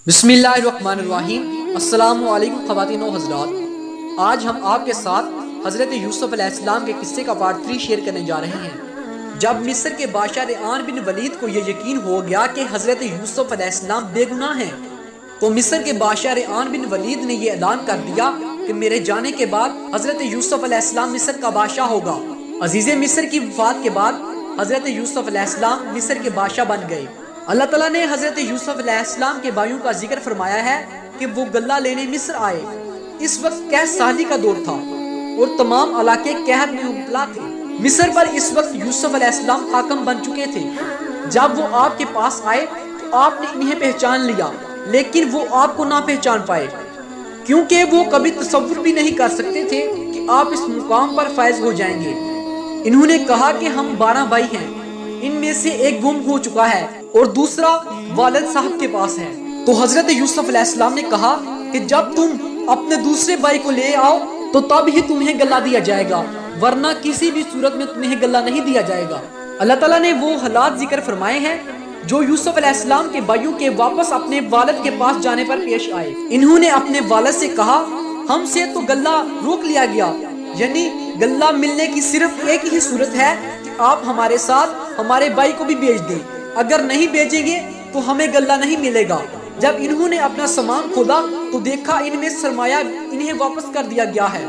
بسم اللہ الرحمن الرحیم۔ السلام علیکم خواتین و حضرات، آج ہم آپ کے ساتھ حضرت یوسف علیہ السلام کے قصے کا پارٹ 3 شیئر کرنے جا رہے ہیں۔ جب مصر کے بادشاہ ریان بن ولید کو یہ یقین ہو گیا کہ حضرت یوسف علیہ السلام بے گناہ ہیں، تو مصر کے بادشاہ ریان بن ولید نے یہ اعلان کر دیا کہ میرے جانے کے بعد حضرت یوسف علیہ السلام مصر کا بادشاہ ہوگا۔ عزیز مصر کی وفات کے بعد حضرت یوسف علیہ السلام مصر کے بادشاہ بن گئے۔ اللہ تعالیٰ نے حضرت یوسف علیہ السلام کے بھائیوں کا ذکر فرمایا ہے کہ وہ غلہ لینے مصر آئے۔ اس وقت قحط سالی کا دور تھا اور تمام علاقے قحط میں مبتلا تھے۔ مصر پر اس وقت یوسف علیہ السلام حاکم بن چکے تھے۔ جب وہ آپ کے پاس آئے تو آپ نے انہیں پہچان لیا، لیکن وہ آپ کو نہ پہچان پائے، کیونکہ وہ کبھی تصور بھی نہیں کر سکتے تھے کہ آپ اس مقام پر فائز ہو جائیں گے۔ انہوں نے کہا کہ ہم 12 بھائی ہیں، ان میں سے ایک گم ہو چکا ہے اور دوسرا والد صاحب کے پاس ہے۔ تو حضرت یوسف علیہ السلام نے کہا کہ جب تم اپنے دوسرے بھائی کو لے آؤ تو تب ہی تمہیں غلہ دیا جائے گا، ورنہ کسی بھی صورت میں تمہیں غلہ نہیں دیا جائے گا۔ اللہ تعالیٰ نے وہ حالات ذکر فرمائے ہیں جو یوسف علیہ السلام کے بھائیوں کے واپس اپنے والد کے پاس جانے پر پیش آئے۔ انہوں نے اپنے والد سے کہا ہم سے تو غلہ روک لیا گیا، یعنی غلہ ملنے کی صرف ایک ہی صورت ہے کہ آپ ہمارے ساتھ ہمارے بھائی کو بھی بھیج دیں، اگر نہیں بھیجیں گے تو ہمیں غلہ نہیں ملے گا۔ جب انہوں نے اپنا سامان کھولا تو دیکھا ان میں سرمایہ انہیں واپس کر دیا گیا ہے،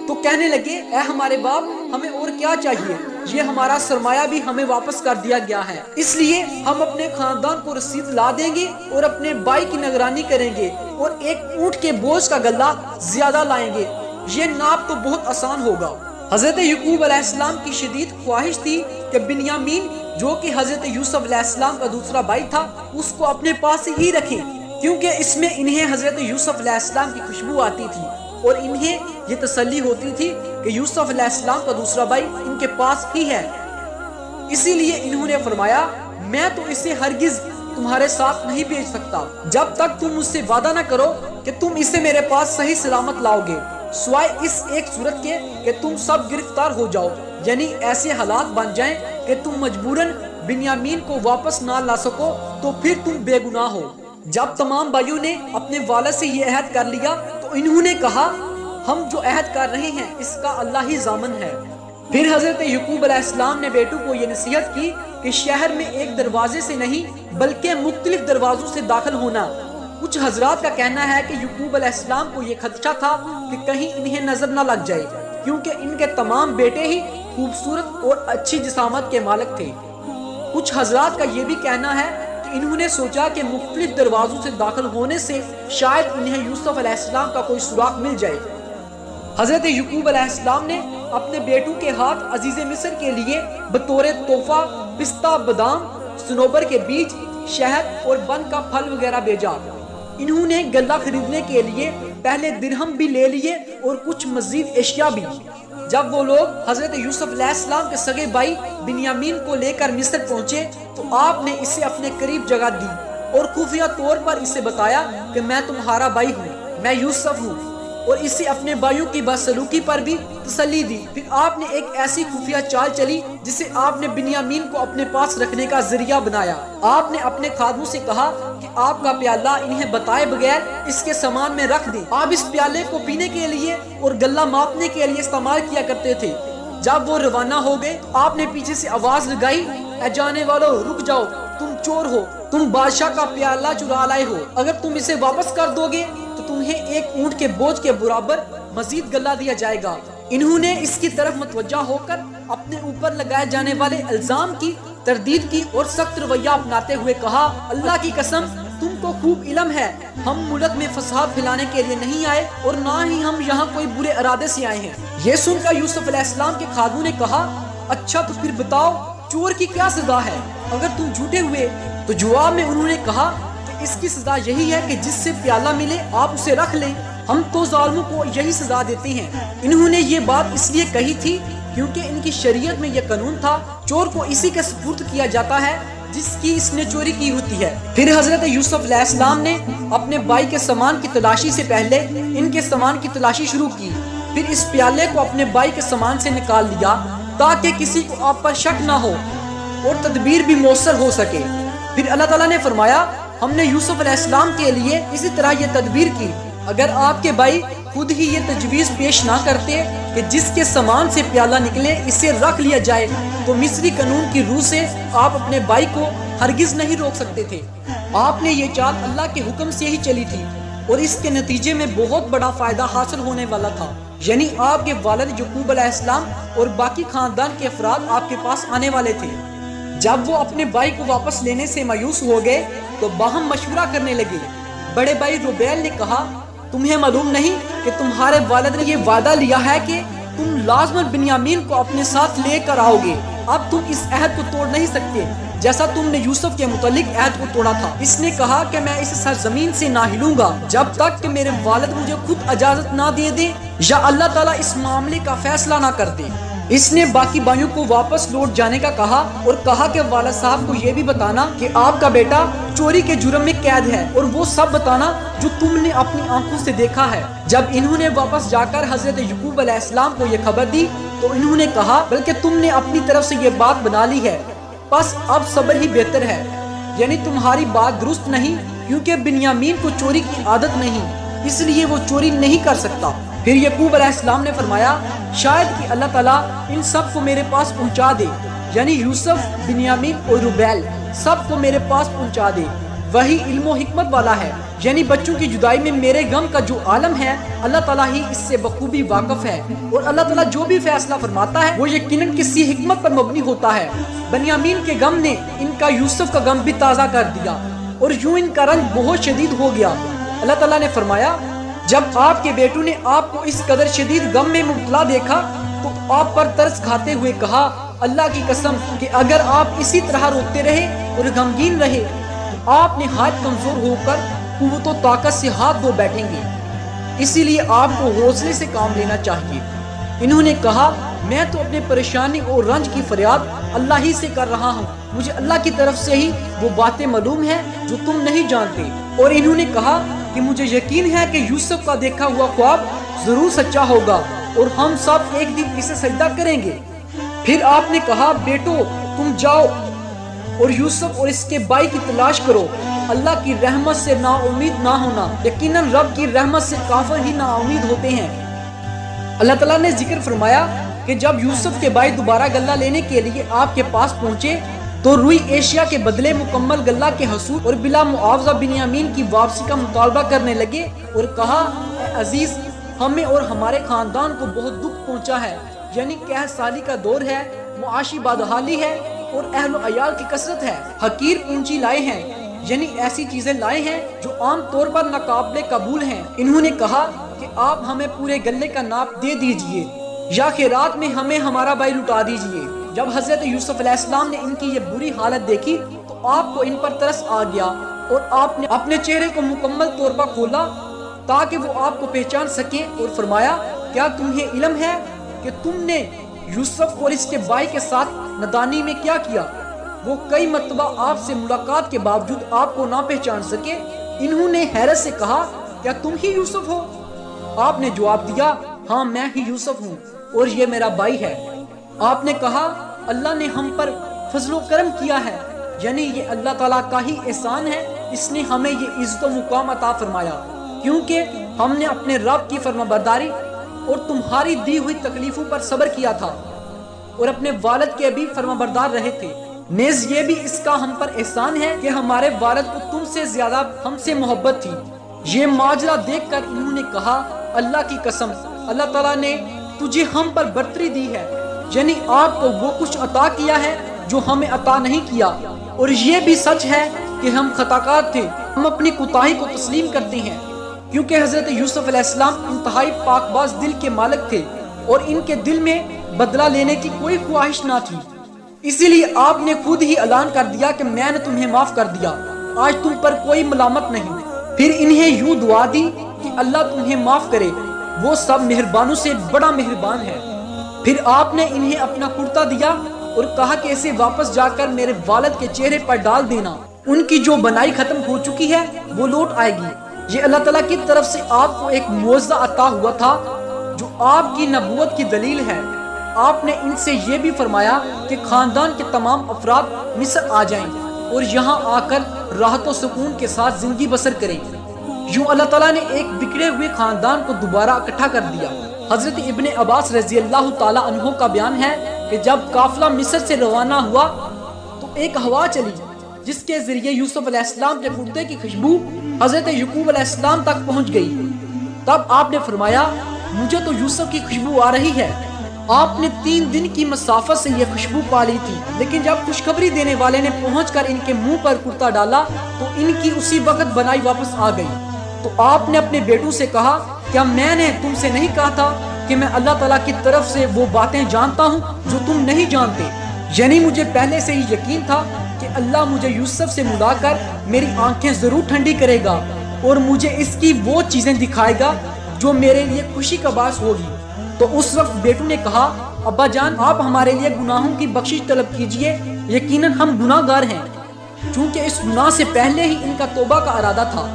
تو کہنے لگے اے ہمارے باپ، ہمیں اور کیا چاہیے، یہ ہمارا سرمایہ بھی ہمیں واپس کر دیا گیا ہے، اس لیے ہم اپنے خاندان کو رسید لا دیں گے اور اپنے بھائی کی نگرانی کریں گے اور ایک اونٹ کے بوجھ کا غلہ زیادہ لائیں گے، یہ ناپ تو بہت آسان ہوگا۔ حضرت یعقوب علیہ السلام کی شدید خواہش تھی کہ بنیامین جو کہ حضرت یوسف علیہ السلام کا دوسرا بھائی تھا اس کو اپنے پاس ہی رکھیں، کیونکہ اس میں انہیں حضرت یوسف علیہ السلام کی خوشبو آتی تھی اور انہیں یہ تسلی ہوتی تھی کہ یوسف علیہ السلام کا دوسرا بھائی ان کے پاس ہی ہے۔ اسی لیے انہوں نے فرمایا میں تو اسے ہرگز تمہارے ساتھ نہیں بھیج سکتا جب تک تم مجھ سے وعدہ نہ کرو کہ تم اسے میرے پاس صحیح سلامت لاؤ گے، سوائے اس ایک صورت کے کہ تم سب گرفتار ہو جاؤ، یعنی ایسے حالات بن جائیں کہ تم مجبوراً بنیامین کو واپس نہ لا سکو، تو پھر تم بے گناہ ہو۔ جب تمام بھائیوں نے اپنے والد سے یہ عہد کر لیا تو انہوں نے کہا ہم جو عہد کر رہے ہیں اس کا اللہ ہی ضامن ہے۔ پھر حضرت یعقوب علیہ السلام نے بیٹوں کو یہ نصیحت کی کہ شہر میں ایک دروازے سے نہیں بلکہ مختلف دروازوں سے داخل ہونا۔ کچھ حضرات کا کہنا ہے کہ یعقوب علیہ السلام کو یہ خدشہ تھا کہ کہیں انہیں نظر نہ لگ جائے، کیونکہ ان کے تمام بیٹے ہی خوبصورت اور اچھی جسامت کے مالک تھے۔ کچھ حضرات کا یہ بھی کہنا ہے کہ انہوں نے سوچا کہ مختلف دروازوں سے داخل ہونے سے شاید انہیں یوسف علیہ السلام کا کوئی سراغ مل جائے۔ حضرت یعقوب علیہ السلام نے اپنے بیٹوں کے ہاتھ عزیز مصر کے لیے بطور تحفہ پستہ، بادام، صنوبر کے بیج، شہد اور بن کا پھل وغیرہ بھیجا۔ انہوں نے غلہ خریدنے کے لیے پہلے درہم بھی لے لیے اور کچھ مزید اشیاء بھی۔ جب وہ لوگ حضرت یوسف علیہ السلام کے سگے بھائی بنیامین کو لے کر مصر پہنچے تو آپ نے اسے اپنے قریب جگہ دی اور خفیہ طور پر اسے بتایا کہ میں تمہارا بھائی ہوں، میں یوسف ہوں، اور اسے اپنے بھائیوں کی بدسلوکی پر بھی تسلی دی۔ پھر آپ نے ایک ایسی خفیہ چال چلی جسے آپ نے بنیامین کو اپنے پاس رکھنے کا ذریعہ بنایا۔ آپ نے اپنے خادموں سے کہا کہ آپ کا پیالہ انہیں بتائے بغیر اس کے سامان میں رکھ دیں۔ آپ اس پیالے کو پینے کے لیے اور غلہ ماپنے کے لیے استعمال کیا کرتے تھے۔ جب وہ روانہ ہو گئے آپ نے پیچھے سے آواز لگائی اے جانے والو رک جاؤ، تم چور ہو، تم بادشاہ کا پیالہ چرا لائے ہو، اگر تم اسے واپس کر دو گے تو تمہیں ایک اونٹ کے بوجھ کے برابر مزید غلہ دیا جائے گا۔ انہوں نے اس کی طرف متوجہ ہو کر اپنے اوپر لگائے جانے والے الزام کی تردید کی اور سخت رویہ اپناتے ہوئے کہا اللہ کی قسم تم کو خوب علم ہے ہم ملک میں فساد پھیلانے کے لیے نہیں آئے اور نہ ہی ہم یہاں کوئی برے ارادے سے آئے ہیں۔ یہ سن کر یوسف علیہ السلام کے خادموں نے کہا اچھا تو پھر بتاؤ چور کی کیا سزا ہے اگر تم جھوٹے ہوئے؟ تو جواب میں انہوں نے کہا کہ اس کی سزا یہی ہے کہ جس سے پیالہ ملے آپ اسے رکھ لیں، ہم تو ظالموں کو یہی سزا دیتے ہیں۔ انہوں نے یہ بات اس لیے کہی تھی کیونکہ ان کی شریعت میں یہ قانون تھا چور کو اسی کے سپرد کیا جاتا ہے جس کی اس نے چوری کی ہوتی ہے۔ پھر حضرت یوسف علیہ السلام نے اپنے بھائی کے سامان کی تلاشی سے پہلے ان کے سامان کی تلاشی شروع کی، پھر اس پیالے کو اپنے بھائی کے سامان سے نکال لیا تاکہ کسی کو آپ پر شک نہ ہو اور تدبیر بھی مؤثر ہو سکے۔ پھر اللہ تعالیٰ نے فرمایا ہم نے یوسف علیہ السلام کے لیے اسی طرح یہ تدبیر کی، اگر آپ کے بھائی خود ہی یہ تجویز پیش نہ کرتے کہ جس کے سامان سے پیالہ نکلے اسے رکھ لیا جائے، تو مصری قانون کی روح سے آپ اپنے بھائی کو ہرگز نہیں روک سکتے تھے۔ آپ نے یہ چال اللہ کے حکم سے ہی چلی تھی اور اس کے نتیجے میں بہت بڑا فائدہ حاصل ہونے والا تھا، یعنی آپ کے والد یعقوب علیہ السلام اور باقی خاندان کے افراد آپ کے پاس آنے والے تھے۔ جب وہ اپنے بھائی کو واپس لینے سے مایوس ہو گئے تو باہم مشورہ کرنے لگے۔ بڑے بھائی روبیل نے کہا، تمہیں معلوم نہیں کہ تمہارے والد نے یہ وعدہ لیا ہے کہ تم لازماً بنیامین کو اپنے ساتھ لے کر آؤ گے، اب تم اس عہد کو توڑ نہیں سکتے جیسا تم نے یوسف کے متعلق عہد کو توڑا تھا۔ اس نے کہا کہ میں اس سرزمین سے نہ ہلوں گا جب تک کہ میرے والد مجھے خود اجازت نہ دے دے یا اللہ تعالیٰ اس معاملے کا فیصلہ نہ کر دے۔ اس نے باقی بھائیوں کو واپس لوٹ جانے کا کہا اور کہا کہ والد صاحب کو یہ بھی بتانا کہ آپ کا بیٹا چوری کے جرم میں قید ہے، اور وہ سب بتانا جو تم نے اپنی آنکھوں سے دیکھا ہے۔ جب انہوں نے واپس جا کر حضرت یعقوب علیہ السلام کو یہ خبر دی تو انہوں نے کہا، بلکہ تم نے اپنی طرف سے یہ بات بنا لی ہے، بس اب صبر ہی بہتر ہے، یعنی تمہاری بات درست نہیں، کیونکہ بنیامین کو چوری کی عادت نہیں، اس لیے وہ چوری نہیں کر سکتا۔ پھر یعقوب علیہ السلام نے فرمایا، شاید کہ اللہ تعالیٰ ان سب کو میرے پاس پہنچا دے، یعنی یوسف، بنیامین اور روبیل سب کو میرے پاس پہنچا دے، وہی علم و حکمت والا ہے، یعنی بچوں کی جدائی میں میرے غم کا جو عالم ہے اللہ تعالیٰ ہی اس سے بخوبی واقف ہے، اور اللہ تعالیٰ جو بھی فیصلہ فرماتا ہے وہ یقیناً کسی حکمت پر مبنی ہوتا ہے۔ بنیامین کے غم نے ان کا یوسف کا غم بھی تازہ کر دیا اور یوں ان کا رنج بہت شدید ہو گیا۔ اللہ تعالیٰ نے فرمایا، جب آپ کے بیٹوں نے آپ کو اس قدر شدید غم میں مبتلا دیکھا تو آپ پر ترس کھاتے ہوئے کہا، اللہ کی قسم کہ اگر آپ اسی طرح روتے رہے اور غمگین رہے تو آپ نہایت کمزور ہو کر قوت و طاقت سے ہاتھ دھو بیٹھیں گے، اسی لیے آپ کو حوصلے سے کام لینا چاہیے۔ انہوں نے کہا، میں تو اپنے پریشانی اور رنج کی فریاد اللہ ہی سے کر رہا ہوں، مجھے اللہ کی طرف سے ہی وہ باتیں معلوم ہیں جو تم نہیں جانتے۔ اور انہوں نے کہا کہ مجھے یقین ہے کہ یوسف کا دیکھا ہوا خواب ضرور سچا ہوگا اور ہم سب ایک دن اسے سجدہ کریں گے۔ پھر آپ نے کہا، بیٹو تم جاؤ اور یوسف اور اس کے بھائی کی تلاش کرو، اللہ کی رحمت سے نا امید نہ ہونا، یقیناً رب کی رحمت سے کافر ہی نا امید ہوتے ہیں۔ اللہ تعالیٰ نے ذکر فرمایا کہ جب یوسف کے بھائی دوبارہ غلہ لینے کے لیے آپ کے پاس پہنچے تو روئی ایشیا کے بدلے مکمل غلہ کے حصول اور بلا معاوضہ بنیامین کی واپسی کا مطالبہ کرنے لگے اور کہا، اے عزیز، ہمیں اور ہمارے خاندان کو بہت دکھ پہنچا ہے، یعنی قحط سالی کا دور ہے، معاشی بدحالی ہے اور اہل و عیال کی کثرت ہے، حقیر پونجی لائے ہیں، یعنی ایسی چیزیں لائے ہیں جو عام طور پر ناقابل قبول ہیں۔ انہوں نے کہا کہ آپ ہمیں پورے غلے کا ناپ دے دیجئے یا خیرات میں ہمیں ہمارا بھائی لٹا دیجئے۔ جب حضرت یوسف علیہ السلام نے ان کی یہ بری حالت دیکھی تو آپ کو ان پر ترس آ گیا اور آپ نے اپنے چہرے کو مکمل طور پر کھولا تاکہ وہ آپ کو پہچان سکیں اور فرمایا، کیا تمہیں علم ہے کہ تم نے یوسف اور اس کے بھائی کے ساتھ نادانی میں کیا کیا؟ وہ کئی مرتبہ آپ سے ملاقات کے باوجود آپ کو نہ پہچان سکے۔ انہوں نے حیرت سے کہا، کیا تم ہی یوسف ہو؟ آپ نے جواب دیا، ہاں میں ہی یوسف ہوں اور یہ میرا بھائی ہے۔ آپ نے کہا، اللہ نے ہم پر فضل و کرم کیا ہے، یعنی یہ اللہ تعالیٰ کا ہی احسان ہے، اس نے ہمیں یہ عزت و مقام عطا فرمایا کیونکہ ہم نے اپنے رب کی فرمانبرداری اور تمہاری دی ہوئی تکلیفوں پر صبر کیا تھا اور اپنے والد کے بھی فرمانبردار رہے تھے۔ نیز یہ بھی اس کا ہم پر احسان ہے کہ ہمارے والد کو تم سے زیادہ ہم سے محبت تھی۔ یہ ماجرا دیکھ کر انہوں نے کہا، اللہ کی قسم، اللہ تعالیٰ نے تجھے ہم پر برتری دی ہے، یعنی آپ کو وہ کچھ عطا کیا ہے جو ہمیں عطا نہیں کیا، اور یہ بھی سچ ہے کہ ہم خطاکار تھے، ہم اپنی کوتاہی کو تسلیم کرتے ہیں، کیونکہ حضرت یوسف علیہ السلام انتہائی پاک باز دل کے مالک تھے اور ان کے دل میں بدلہ لینے کی کوئی خواہش نہ تھی، اسی لیے آپ نے خود ہی اعلان کر دیا کہ میں نے تمہیں معاف کر دیا، آج تم پر کوئی ملامت نہیں۔ پھر انہیں یوں دعا دی کہ اللہ تمہیں معاف کرے، وہ سب مہربانوں سے بڑا مہربان ہے۔ پھر آپ نے انہیں اپنا کرتا دیا اور کہا کہ اسے واپس جا کر میرے والد کے چہرے پر ڈال دینا، ان کی جو بنائی ختم ہو چکی ہے وہ لوٹ آئے گی۔ یہ اللہ تعالیٰ کی طرف سے آپ کو ایک معجزہ عطا ہوا تھا جو آپ کی نبوت کی دلیل ہے۔ آپ نے ان سے یہ بھی فرمایا کہ خاندان کے تمام افراد مصر آ جائیں، اور یہاں آ کر راحت و سکون کے ساتھ زندگی بسر کریں۔ یوں اللہ تعالیٰ نے ایک بکھرے ہوئے خاندان کو دوبارہ اکٹھا کر دیا۔ حضرت ابن عباس رضی اللہ تعالیٰ عنہ کا بیان ہے کہ جب قافلہ مصر سے روانہ ہوا تو ایک ہوا چلی جس کے ذریعے یوسف علیہ السلام کے کرتے کی خوشبو حضرت یعقوب علیہ السلام تک پہنچ گئی۔ تب آپ نے فرمایا مجھے تو یوسف کی خوشبو آ رہی ہے۔ آپ نے 3 دن کی مسافت سے یہ خوشبو پا لی تھی، لیکن جب خوشخبری دینے والے نے پہنچ کر ان کے منہ پر کرتا ڈالا تو ان کی اسی وقت بنائی واپس آ گئی۔ تو آپ نے اپنے بیٹوں سے کہا کیا میں نے تم سے نہیں کہا تھا کہ میں اللہ تعالیٰ کی طرف سے وہ باتیں جانتا ہوں جو تم نہیں جانتے؟ یعنی مجھے پہلے سے ہی یقین تھا کہ اللہ مجھے یوسف سے ملا کر میری آنکھیں ضرور ٹھنڈی کرے گا اور مجھے اس کی وہ چیزیں دکھائے گا جو میرے لیے خوشی کا باعث ہوگی۔ تو اس وقت بیٹوں نے کہا ابا جان آپ ہمارے لیے گناہوں کی بخشش طلب کیجئے، یقیناً ہم گناہ گار ہیں۔ چونکہ اس گناہ سے پہلے ہی ان کا توبہ کا ارادہ تھا،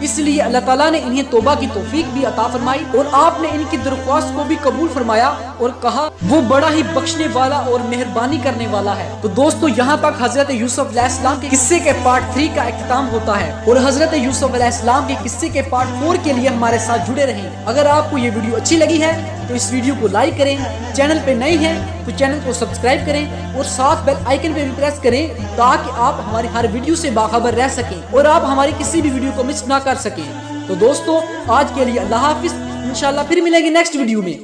اس لیے اللہ تعالیٰ نے انہیں توبہ کی توفیق بھی عطا فرمائی اور آپ نے ان کی درخواست کو بھی قبول فرمایا اور کہا وہ بڑا ہی بخشنے والا اور مہربانی کرنے والا ہے۔ تو دوستو یہاں تک حضرت یوسف علیہ السلام کے قصے کے پارٹ 3 کا اختتام ہوتا ہے اور حضرت یوسف علیہ السلام کے قصے کے پارٹ 4 کے لیے ہمارے ساتھ جڑے رہیں۔ اگر آپ کو یہ ویڈیو اچھی لگی ہے تو اس ویڈیو کو لائک کریں، چینل پہ نئی ہیں تو چینل کو سبسکرائب کریں اور ساتھ بیل آئیکن پہ بھی پریس کریں تاکہ آپ ہماری ہر ویڈیو سے باخبر رہ سکیں اور آپ ہماری کسی بھی ویڈیو کو مس نہ کر سکیں۔ تو دوستو آج کے لیے اللہ حافظ، انشاءاللہ پھر ملیں گے نیکسٹ ویڈیو میں۔